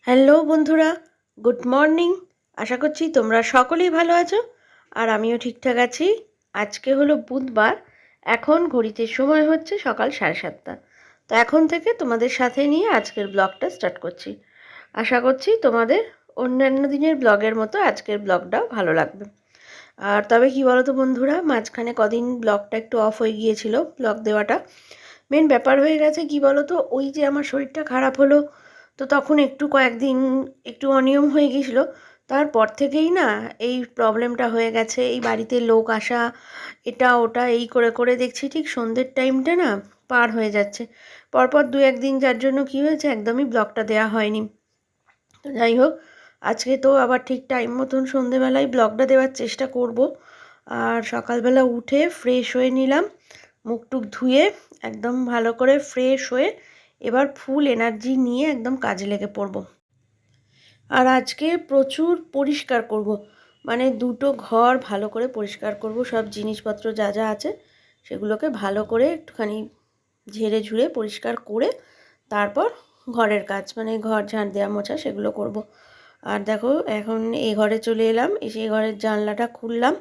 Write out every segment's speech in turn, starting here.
Hello বন্ধুরা, good morning. আশা করছি তোমরা সকলেই ভালো আছো আর আমিও ঠিকঠাক আছি। আজকে হলো বুধবার, এখন ঘড়িতে সময় হচ্ছে সকাল 7:30। তো এখন থেকে তোমাদের সাথে নিয়ে আজকের ব্লগটা স্টার্ট করছি। আশা করছি তোমাদের অন্যান্য দিনের ব্লগের মতো আজকের ব্লগটাও ভালো লাগবে। আর তবে কি বলো তো বন্ধুরা, মাঝখানে কদিন ব্লগটা একটু অফ হয়ে গিয়েছিল, ব্লগ দেওয়াটা। মেন ব্যাপার হয়ে গেছে কি বলো তো, ওই যে আমার শরীরটা খারাপ হলো, তো তখন একটু কয়েকদিন একটু অনিয়ম হয়ে গিয়েছিলো। তারপর থেকেই না এই প্রবলেমটা হয়ে গেছে। এই বাড়িতে লোক আসা, এটা ওটা এই করে করে দেখছি ঠিক সন্ধ্যের টাইমটা না পার হয়ে যাচ্ছে। পরপর দু একদিন যার জন্য কি হয়েছে, একদমই ব্লগটা দেওয়া হয়নি। তো যাই হোক, আজকে তো আবার ঠিক টাইম মতন সন্ধেবেলায় ব্লগটা দেওয়ার চেষ্টা করব। আর সকালবেলা উঠে ফ্রেশ হয়ে নিলাম, মুখ টুক ধুয়ে একদম ভালো করে ফ্রেশ হয়ে এবার ফুল এনার্জি নিয়ে একদম কাজে লেগে পড়ব। আর আজকে প্রচুর পরিষ্কার করব, মানে দুটো ঘর ভালো করে পরিষ্কার করব। সব জিনিসপত্র যা যা আছে সেগুলোকে ভালো করে একটুখানি ঝেড়ে ঝুড়ে পরিষ্কার করে তারপর ঘরের কাজ, মানে ঘর ঝাঁট দেওয়া মোছা সেগুলো করব। আর দেখো, এখন এই ঘরে চলে এলাম, এসে এই ঘরের জানলাটা খুললাম,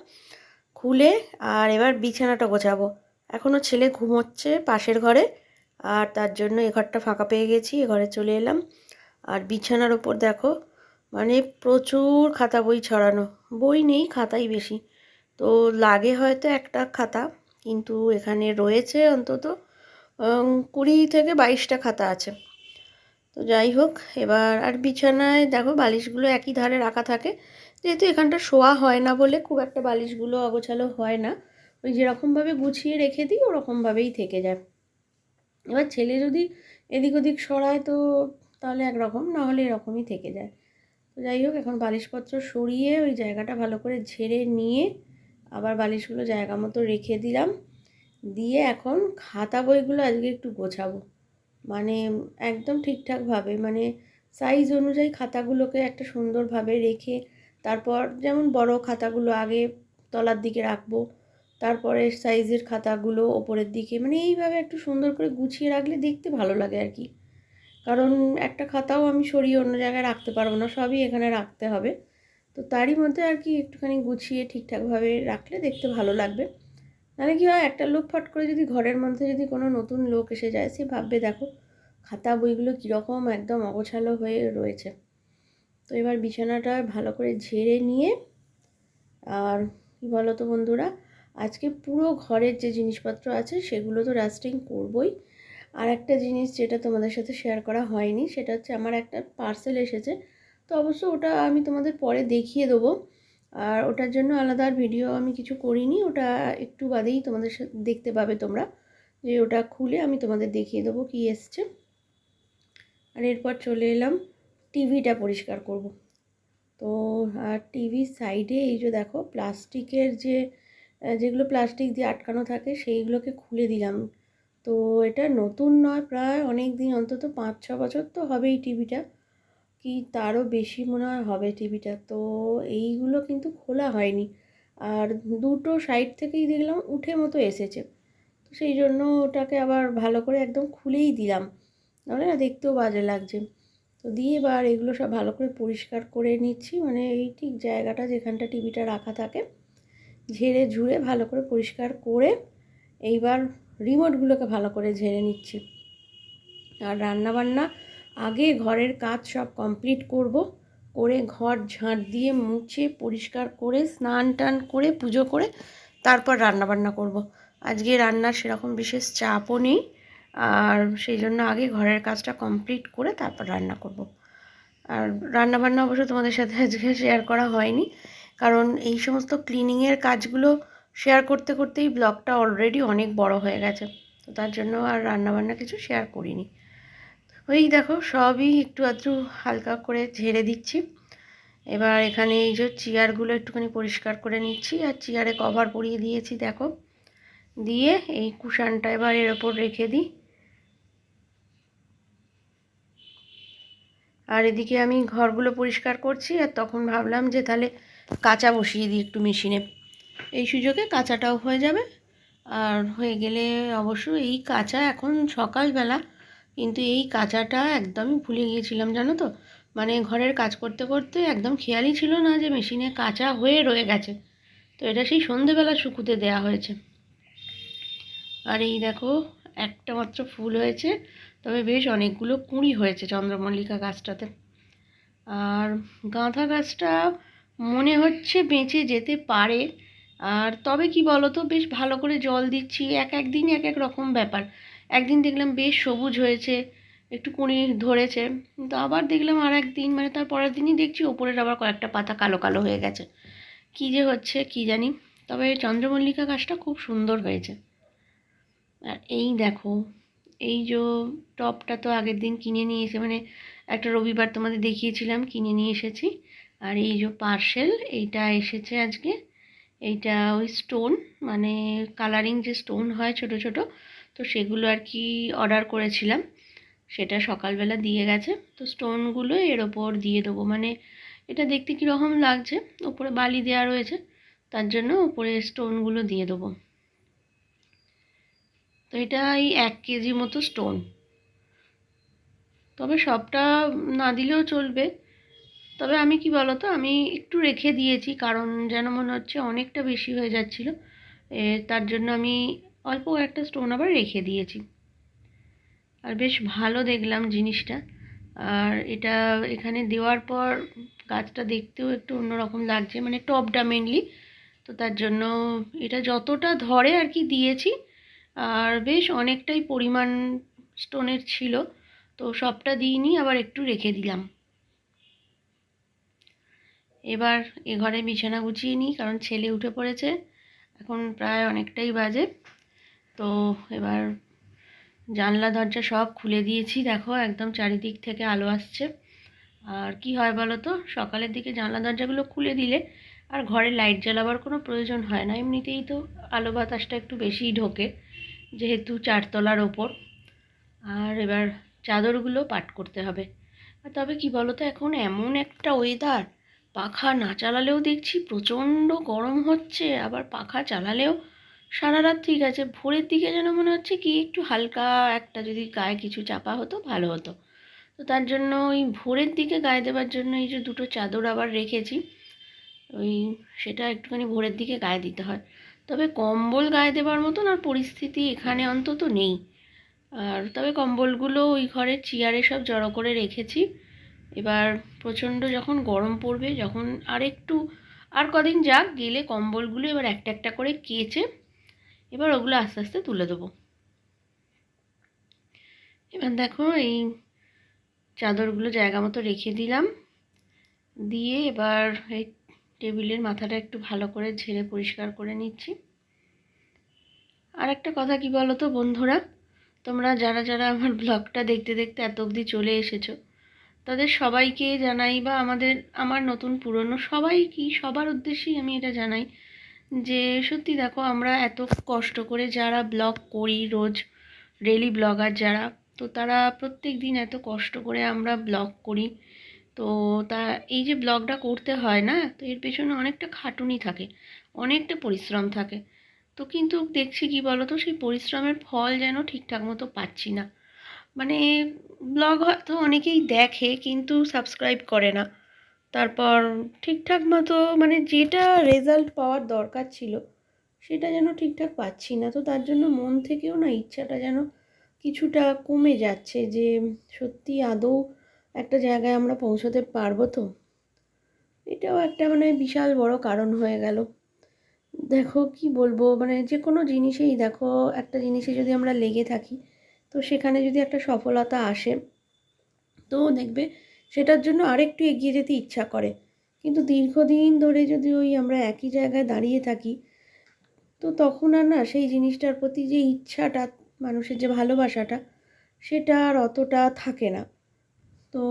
খুলে আর এবার বিছানাটা গোছাবো। এখনও ছেলে ঘুমোচ্ছে পাশের ঘরে, আর তার জন্য এ ঘরটা ফাঁকা পেয়ে গেছি, এ ঘরে চলে এলাম। আর বিছানার ওপর দেখো, মানে প্রচুর খাতা বই ছড়ানো। বই নেই, খাতাই বেশি। তো লাগে হয়তো একটা খাতা, কিন্তু এখানে রয়েছে অন্তত 20 থেকে 22টা খাতা আছে। তো যাই হোক, এবার আর বিছানায় দেখো বালিশগুলো একই ধারে রাখা থাকে, যেহেতু এখানটা শোয়া হয় না বলে খুব একটা বালিশগুলো অগোছালো হয় না। ওই যেরকমভাবে গুছিয়ে রেখে দিই ওরকমভাবেই থেকে যায়। এবার ছেলে যদি এদিক ওদিক সরায় তো তাহলে একরকম, না হলে এরকমই থেকে যায়। তো যাই হোক, এখন বালিশপত্র সরিয়ে ওই জায়গাটা ভালো করে ঝেড়ে নিয়ে আবার বালিশগুলো জায়গা মতো রেখে দিলাম। দিয়ে এখন খাতা বইগুলো আজকে একটু গোছাবো, মানে একদম ঠিকঠাকভাবে, মানে সাইজ অনুযায়ী খাতাগুলোকে একটা সুন্দরভাবে রেখে, তারপর যেমন বড় খাতাগুলো আগে তলার দিকে রাখবো, তারপরে সাইজের খাতাগুলো ওপরের দিকে, মানে এইভাবে একটু সুন্দর করে গুছিয়ে রাখলে দেখতে ভালো লাগে আর কি। কারণ একটা খাতাও আমি সরিয়ে অন্য জায়গায় রাখতে পারবো না, সবই এখানে রাখতে হবে। তো তারই মধ্যে আর কি একটুখানি গুছিয়ে ঠিকঠাকভাবে রাখলে দেখতে ভালো লাগবে। নাহলে কি হয়, একটা লোক ফট করে যদি ঘরের মধ্যে যদি কোনো নতুন লোক এসে যায়, সে ভাববে দেখো খাতা বইগুলো কীরকম একদম অগোছালো হয়ে রয়েছে। তো এবার বিছানাটা ভালো করে ঝেড়ে নিয়ে, আর কী বলো তো বন্ধুরা, আজকে পুরো ঘরের যে জিনিসপত্র আছে সেগুলো তো ডাস্টিং করবই। আর একটা জিনিস যেটা তোমাদের সাথে শেয়ার করা হয়নি, সেটা হচ্ছে আমার একটা পার্সেল এসেছে। তো অবশ্য ওটা আমি তোমাদের পরে দেখিয়ে দেবো, আর ওটার জন্য আলাদা আর ভিডিও আমি কিছু করিনি। ওটা একটু বাদেই তোমাদের সাথে দেখতে পাবে তোমরা, যে ওটা খুলে আমি তোমাদের দেখিয়ে দেবো কী এসছে। আর এরপর চলে এলাম টিভিটা পরিষ্কার করব। তো আর টিভির সাইডে এই যে দেখো প্লাস্টিকের যেগুলো প্লাস্টিক দিয়ে আটকানো থাকে সেইগুলোকে খুলে দিলাম। তো এটা নতুন নয়, প্রায় অনেক দিন, অন্তত 5-6 বছর তো হবেই টিভিটা, কি তারও বেশি মনে হয় হবে টিভিটা। তো এইগুলো কিন্তু খোলা হয়নি, আর দুটো সাইড থেকেই দেখলাম উঠে মতো এসেছে। তো সেই জন্য ওটাকে আবার ভালো করে একদম খুলেই দিলাম, নাহলে না দেখতেও বাজে লাগছে। তো দিয়ে এবার এগুলো সব ভালো করে পরিষ্কার করে নিচ্ছি, মানে এই ঠিক জায়গাটা যেখানটা টিভিটা রাখা থাকে ঝেড়ে ঝুড়ে ভালো করে পরিষ্কার করে এইবার রিমোটগুলোকে ভালো করে ঝেড়ে নিচ্ছি। আর রান্নাবান্না আগে ঘরের কাজ সব কমপ্লিট করব, করে ঘর ঝাঁট দিয়ে মুছে পরিষ্কার করে স্নান টান করে পুজো করে তারপর রান্নাবান্না করব। আজকে রান্নার সেরকম বিশেষ চাপও নেই, আর সেই জন্য আগে ঘরের কাজটা কমপ্লিট করে তারপর রান্না করব। আর রান্নাবান্না অবশ্য তোমাদের সাথে আজকে শেয়ার করা হয়নি, কারণ এই সমস্ত ক্লিনিংয়ের কাজগুলো শেয়ার করতে করতেই ব্লগটা অলরেডি অনেক বড় হয়ে গেছে। তো তার জন্য আর রান্নাবান্না কিছু শেয়ার করিনি। ওই দেখো সবই একটু আধটু হালকা করে ঝেড়ে দিচ্ছি। এবার এখানে এই যে চেয়ারগুলো একটুখানি পরিষ্কার করে নিচ্ছি, আর চেয়ারে কভার পরিয়ে দিয়েছি দেখো, দিয়ে এই কুশানটা এবার এর ওপর রেখে দিই। আর এদিকে আমি ঘরগুলো পরিষ্কার করছি, আর তখন ভাবলাম যে তাহলে কাঁচা বসিয়ে দিই একটু মেশিনে, এই সুযোগে কাঁচাটাও হয়ে যাবে। আর হয়ে গেলে অবশ্য এই কাঁচা এখন সকালবেলা, কিন্তু এই কাঁচাটা একদমই ভুলে গিয়েছিলাম জানো তো। মানে ঘরের কাজ করতে করতে একদম খেয়ালই ছিল না যে মেশিনে কাঁচা হয়ে রয়ে গেছে। তো এটা সেই সন্ধেবেলা শুকুতে দেয়া হয়েছে। আর এই দেখো একটা মাত্র ফুল হয়েছে, তবে বেশ অনেকগুলো কুঁড়ি হয়েছে চন্দ্রমল্লিকা গাছটাতে। আর গাঁদা গাছটা মনে হচ্ছে বেঁচে যেতে পারে। আর তবে কি বলো তো, বেশ ভালো করে জল দিচ্ছি, এক দিন এক এক রকম ব্যাপার। একদিন দেখলাম বেশ সবুজ হয়েছে, একটু কুঁড়ি ধরেছে, কিন্তু আবার দেখলাম আর একদিন মানে তার পরের দিনই দেখছি ওপরের আবার কয়েকটা পাতা কালো কালো হয়ে গেছে। কী যে হচ্ছে কি জানি, তবে চন্দ্রমল্লিকা গাছটা খুব সুন্দর হয়েছে। আর এই দেখো, এই যে টবটা তো আগের দিন কিনে নিয়ে এসে মানে একটা রবিবার তোমাদের দেখিয়েছিলাম কিনে নিয়ে এসেছি। আর এই যে পার্সেল এইটা এসেছে আজকে, এইটা ওই স্টোন মানে কালারিং যে স্টোন হয় ছোট ছোট, তো সেগুলো আর কি অর্ডার করেছিলাম, সেটা সকালবেলা দিয়ে গেছে। তো স্টোনগুলো এর ওপর দিয়ে দেবো, মানে এটা দেখতে কীরকম লাগছে, ওপরে বালি দেওয়া রয়েছে, তার জন্য ওপরে স্টোনগুলো দিয়ে দেবো। তো এটা এই 1 কেজি মতো স্টোন, তবে সবটা না দিলেও চলবে। তবে আমি কি বলতো, আমি একটু রেখে দিয়েছি, কারণ যেন মনে হচ্ছে অনেকটা বেশি হয়ে যাচ্ছিল, তার জন্য আমি অল্প একটা স্টোন আবার রেখে দিয়েছি। আর বেশ ভালো দেখলাম জিনিসটা। আর এটা এখানে দেওয়ার পর গাছটা দেখতেও একটু অন্যরকম লাগছে, মানে টবটা মেনলি, তো তার জন্য এটা যতটা ধরে আর কি দিয়েছি। আর বেশ অনেকটাই পরিমাণ স্টোনের ছিল, তো সবটা দিইনি, আবার একটু রেখে দিলাম। এবার এ ঘরে বিছানা গুছিয়ে নিই, কারণ ছেলে উঠে পড়েছে, এখন প্রায় অনেকটাই বাজে। তো এবার জানলা দরজা সব খুলে দিয়েছি, দেখো একদম চারিদিক থেকে আলো আসছে। আর কি হয় বলো তো, সকালের দিকে জানলা দরজাগুলো খুলে দিলে আর ঘরে লাইট জ্বালাবার কোনো প্রয়োজন হয় না, এমনিতেই তো আলো বাতাসটা একটু বেশিই ঢোকে যেহেতু 4 তলার ওপর। আর এবার চাদরগুলো পাট করতে হবে। আর তবে কি বলো তো, এখন এমন একটা ওয়েদার, পাখা না চালালেও দেখছি প্রচণ্ড গরম হচ্ছে, আবার পাখা চালালেও সারা রাত ঠিক আছে, ভোরের দিকে যেন মনে হচ্ছে কি একটু হালকা একটা যদি গায়ে কিছু চাপা হতো ভালো হতো। তো তার জন্য ওই ভোরের দিকে গায়ে দেওয়ার জন্য এই যে দুটো চাদর আবার রেখেছি, ওই সেটা একটুখানি ভোরের দিকে গায়ে দিতে হয়। তবে কম্বল গায়ে দেওয়ার মতন আর পরিস্থিতি এখানে অন্তত নেই। আর তবে কম্বলগুলো ওই ঘরের চেয়ারে সব জড়ো করে রেখেছি। এবার প্রচণ্ড যখন গরম পড়বে, যখন আর কদিন যাক গেলে কম্বলগুলো এবার একটা একটা করে কেচে এবার ওগুলো আস্তে আস্তে তুলে দেবো। এবার দেখো এই চাদরগুলো জায়গা মতো রেখে দিলাম, দিয়ে এবার এই টেবিলের মাথাটা একটু ভালো করে ঝেড়ে পরিষ্কার করে নিচ্ছি। আর একটা কথা কি বলো তো বন্ধুরা, তোমরা যারা যারা আমার ব্লগটা দেখতে দেখতে এত অবধি চলে এসেছো, তাদের সবাইকে জানাই, বা আমার নতুন পুরনো সবার উদ্দেশ্যেই আমি এটা জানাই যে সত্যি দেখো, আমরা এত কষ্ট করে যারা ব্লগ করি রোজ, ডেইলি ব্লগার যারা, তো তারা প্রত্যেক দিন এত কষ্ট করে আমরা ব্লগ করি। তো তা এই যে ব্লগটা করতে হয় না, তো এর পেছনে অনেকটা খাটুনি থাকে, অনেকটা পরিশ্রম থাকে। তো কিন্তু দেখছি কি বলো তো, সেই পরিশ্রমের ফল যেন ঠিকঠাক মতো পাচ্ছি না। মানে ব্লগ হয়তো অনেকেই দেখে কিন্তু সাবস্ক্রাইব করে না, তারপর ঠিকঠাক মতো মানে যেটা রেজাল্ট পাওয়ার দরকার ছিল সেটা যেন ঠিকঠাক পাচ্ছি না। তো তার জন্য মন থেকেও না ইচ্ছাটা যেন কিছুটা কমে যাচ্ছে, যে সত্যি আদৌ একটা জায়গায় আমরা পৌঁছতে পারবো তো। এটাও একটা মানে বিশাল বড় কারণ হয়ে গেল। দেখো কি বলবো, মানে যে কোনো জিনিসেই দেখো, একটা জিনিসে যদি আমরা লেগে থাকি, তো সেখানে যদি একটা সফলতা আসে, তো দেখবে সেটার জন্য আরেকটু এগিয়ে যেতে ইচ্ছা করে। কিন্তু দীর্ঘদিন ধরে যদি ওই আমরা একই জায়গায় দাঁড়িয়ে থাকি, তো তখন আর না সেই জিনিসটার প্রতি যে ইচ্ছাটা, মানুষের যে ভালোবাসাটা, সেটা আর অতটা থাকে না। তো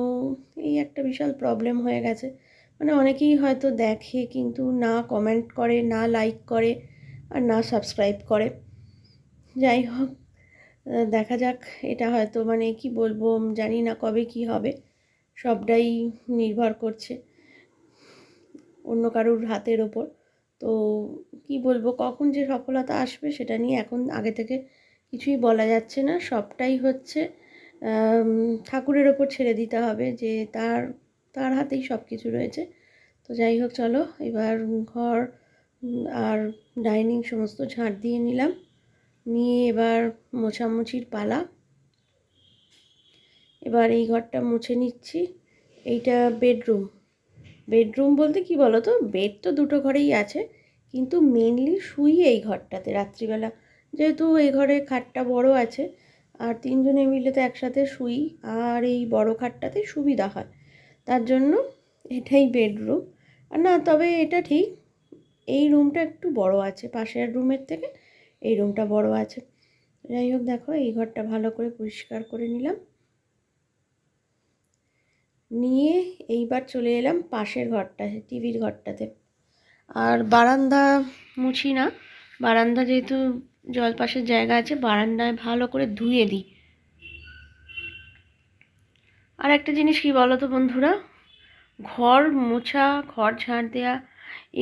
এই একটা বিশাল প্রবলেম হয়ে গেছে। মানে অনেকেই হয়তো দেখে কিন্তু না কমেন্ট করে, না লাইক করে, আর না সাবস্ক্রাইব করে। যাই হোক, দেখা যাক। এটা হয়তো মানে কি বলবো, জানি না কবে কি হবে, সবটাই নির্ভর করছে অন্য কারোর হাতের ওপর। তো কি বলবো, কখন যে সফলতা আসবে সেটা নিয়ে এখন আগে থেকে কিছুই বলা যাচ্ছে না। সবটাই হচ্ছে ঠাকুরের ওপর ছেড়ে দিতে হবে, যে তার তার হাতেই সব কিছু রয়েছে। তো যাই হোক, চলো এবার ঘর আর ডাইনিং সমস্ত ঝাঁট দিয়ে নিলাম, নিয়ে এবার মোছামুছির পালা। এবার এই ঘরটা মুছে নিচ্ছি। এইটা বেডরুম বলতে কি বলো তো, বেড তো দুটো ঘরেই আছে, কিন্তু মেনলি শুই এই ঘরটাতে রাত্রিবেলা, যেহেতু এই ঘরে খাটটা বড় আছে আর তিনজনে মিলে তো একসাথে শুই, আর এই বড় খাটটাতে সুবিধা হয়, তার জন্য এটাই বেডরুম। আর না, তবে এটা ঠিক, এই রুমটা একটু বড় আছে, পাশের রুমের থেকে এই রুমটা বড় আছে। যাই হোক, দেখো এই ঘরটা ভালো করে পরিষ্কার করে নিলাম, নিয়ে এইবার চলে এলাম পাশের ঘরটাতে, টিভির ঘরটাতে। আর বারান্দা মুছি না, বারান্দা যেহেতু জলপাশের জায়গা আছে, বারান্দায় ভালো করে ধুয়ে দিই। আর একটা জিনিস কি বলো তো বন্ধুরা, ঘর মোছা, ঘর ঝাঁট দেওয়া,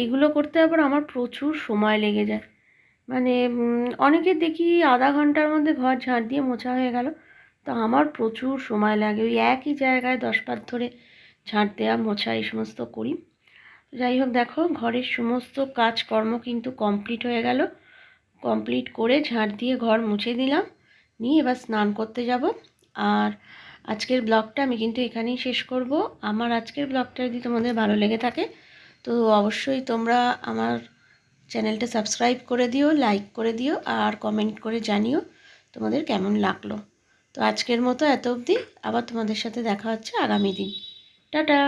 এগুলো করতে আবার আমার প্রচুর সময় লেগে যায়। মানে অনেকে দেখি আধা ঘন্টার মধ্যে ঘর ঝাঁট দিয়ে মোছা হয়ে গেল, তো আমার প্রচুর সময় লাগে, ওই একই জায়গায় 10 বার ধরে ঝাঁট দেওয়া মোছা এই সমস্ত করি। যাই হোক, দেখো ঘরের সমস্ত কাজকর্ম কিন্তু কমপ্লিট হয়ে গেল। কমপ্লিট করে ঝাঁট দিয়ে ঘর মুছে দিলাম, নিয়ে এবার স্নান করতে যাব। আর আজকের ব্লগটা আমি কিন্তু এখানেই শেষ করব। আমার আজকের ব্লগটা যদি তোমাদের ভালো লেগে থাকে, তো অবশ্যই তোমরা আমার চ্যানেলটা সাবস্ক্রাইব করে দিও, লাইক করে দিও, আর কমেন্ট করে জানিও তোমাদের কেমন লাগলো। তো আজকের মতো এত অবধি, আবার তোমাদের সাথে দেখা হচ্ছে আগামী দিন। টাটা।